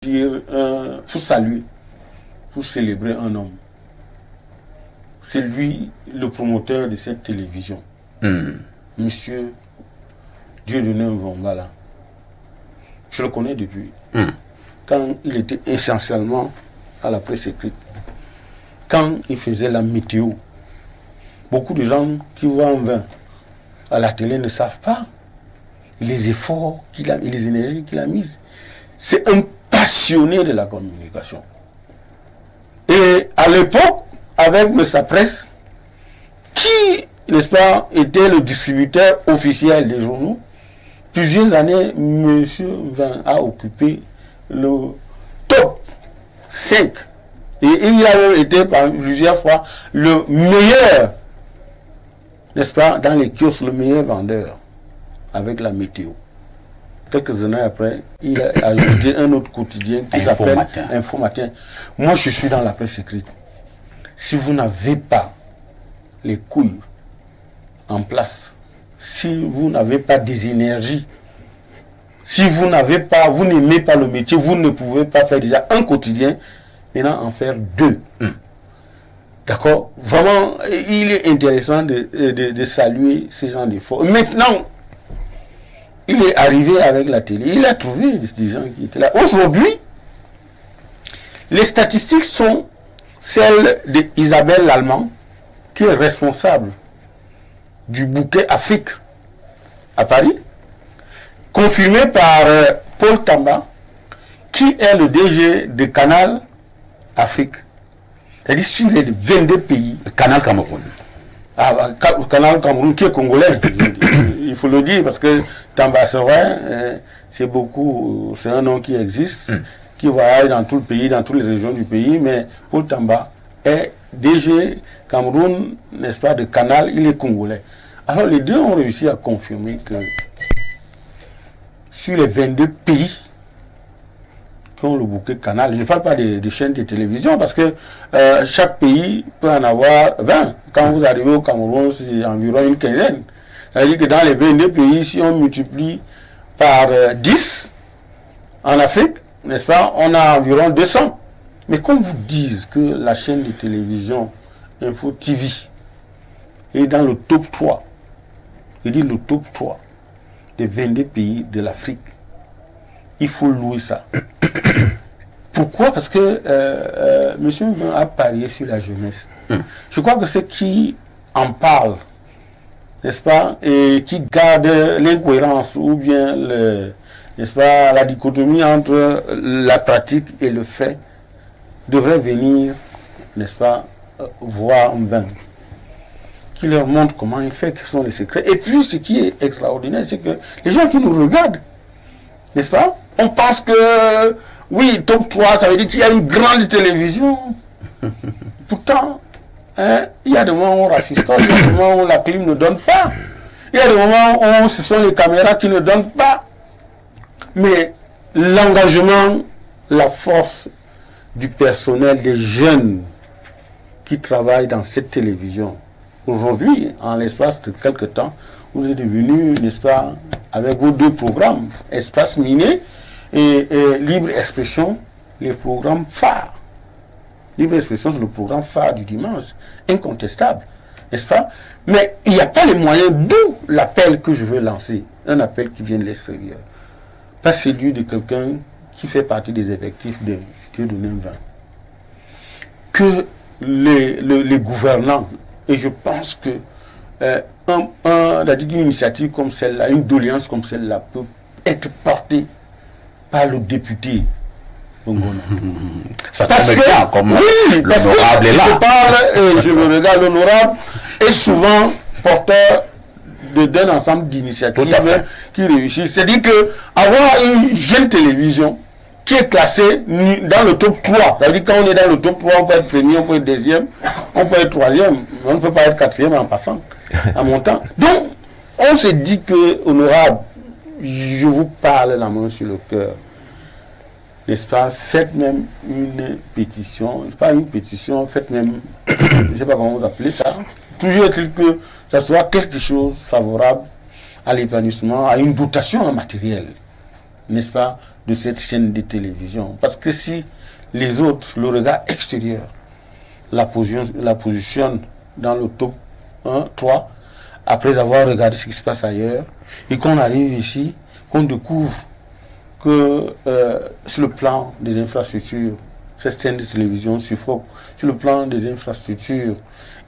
pour saluer, pour célébrer un homme. C'est lui le promoteur de cette télévision. Monsieur Dieudonné Mvombala. Je le connais depuis. Quand il était essentiellement à la presse écrite. Quand il faisait la météo. Beaucoup de gens qui voient en vain à la télé ne savent pas les efforts qu'il a et les énergies qu'il a mises. C'est un passionné de la communication. Et à l'époque, avec sa presse, qui, n'est-ce pas, était le distributeur officiel des journaux, plusieurs années, M. Vin a occupé le top 5. Et il a même été plusieurs fois le meilleur, n'est-ce pas, dans les kiosques, le meilleur vendeur avec la météo. Quelques années après, il a ajouté un autre quotidien qui s'appelle Info Matin. Moi, je suis dans la presse écrite. Si vous n'avez pas les couilles en place, si vous n'avez pas des énergies, si vous n'avez pas, vous n'aimez pas le métier, vous ne pouvez pas faire déjà un quotidien, maintenant en faire deux. D'accord? Vraiment, il est intéressant de saluer ces gens d'efforts. Maintenant, il est arrivé avec la télé, il a trouvé des gens qui étaient là. Aujourd'hui, les statistiques sont celles d'Isabelle Lallemand, qui est responsable du bouquet Afrique à Paris, confirmée par Paul Tamba, qui est le DG de Canal Afrique. C'est-à-dire sur les 22 pays. Canal Cameroun. Canal Cameroun qui est congolais. Il faut le dire parce que Tamba, c'est vrai, c'est beaucoup, c'est un nom qui existe, qui voyage dans tout le pays, dans toutes les régions du pays, mais Paul Tamba est DG Cameroun, n'est-ce pas, de Canal, il est congolais. Alors les deux ont réussi à confirmer que sur les 22 pays qui ont le bouquet Canal, je ne parle pas des chaînes de télévision parce que chaque pays peut en avoir 20. Quand vous arrivez au Cameroun, c'est environ une quinzaine. C'est-à-dire que dans les 22 pays, si on multiplie par 10 en Afrique, n'est-ce pas, on a environ 200. Mais qu'on vous dise que la chaîne de télévision Info TV est dans le top 3, il dit le top 3 des 22 pays de l'Afrique, il faut louer ça. Pourquoi? Parce que monsieur a parié sur la jeunesse. Je crois que ceux qui en parlent, n'est-ce pas, et qui gardent l'incohérence ou bien n'est-ce pas, la dichotomie entre la pratique et le fait, devraient venir, n'est-ce pas, voir en vain, qui leur montre comment il fait, quels sont les secrets. Et puis ce qui est extraordinaire, c'est que les gens qui nous regardent, n'est-ce pas, on pense que oui, top 3, ça veut dire qu'il y a une grande télévision. Pourtant, il y a des moments où on rafistole, il y a des moments où la clim ne donne pas. Il y a des moments où ce sont les caméras qui ne donnent pas. Mais l'engagement, la force du personnel, des jeunes qui travaillent dans cette télévision, aujourd'hui, en l'espace de quelques temps, vous êtes devenus, n'est-ce pas, avec vos deux programmes, Espace Miné et Libre Expression, les programmes phares. Libre Expression, c'est le programme phare du dimanche, incontestable, n'est-ce pas? Mais il n'y a pas les moyens, d'où l'appel que je veux lancer, un appel qui vient de l'extérieur. Pas celui de quelqu'un qui fait partie des effectifs de Dieudonné Mvombala. Que les gouvernants, et je pense que une initiative comme celle-là, une doléance comme celle-là peut être portée par le député. Ça tombe bien, comme oui, parce que est là. je parle et je me regarde, l'honorable est souvent porteur d'un ensemble d'initiatives qui réussissent. C'est-à-dire que avoir une jeune télévision qui est classée dans le top 3, c'est-à-dire quand on est dans le top 3, on peut être premier, on peut être deuxième, on peut être troisième, on ne peut pas être quatrième en passant, en montant. Donc, on se dit que, honorable, je vous parle la main sur le cœur, n'est-ce pas, faites même une pétition, c'est pas une pétition, faites même, je ne sais pas comment vous appelez ça, toujours est-il que ça soit quelque chose favorable à l'épanouissement, à une dotation en matériel. n'est-ce pas, de cette chaîne de télévision. Parce que si les autres, le regard extérieur, la positionne dans le top 1, 3, après avoir regardé ce qui se passe ailleurs, et qu'on arrive ici, qu'on découvre que sur le plan des infrastructures, cette chaîne de télévision suffoque, sur le plan des infrastructures,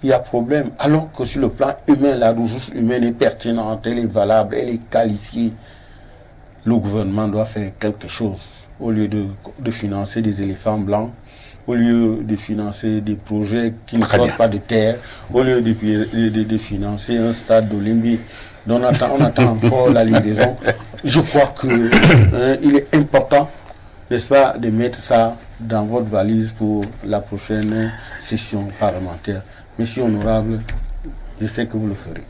il y a problème, alors que sur le plan humain, la ressource humaine est pertinente, elle est valable, elle est qualifiée. Le gouvernement doit faire quelque chose au lieu de financer des éléphants blancs, au lieu de financer des projets qui ne sortent pas de terre, au lieu de financer un stade d'Olympique dont on attend encore la livraison. Je crois qu'il est important, n'est-ce pas, de mettre ça dans votre valise pour la prochaine session parlementaire. Monsieur honorable, je sais que vous le ferez.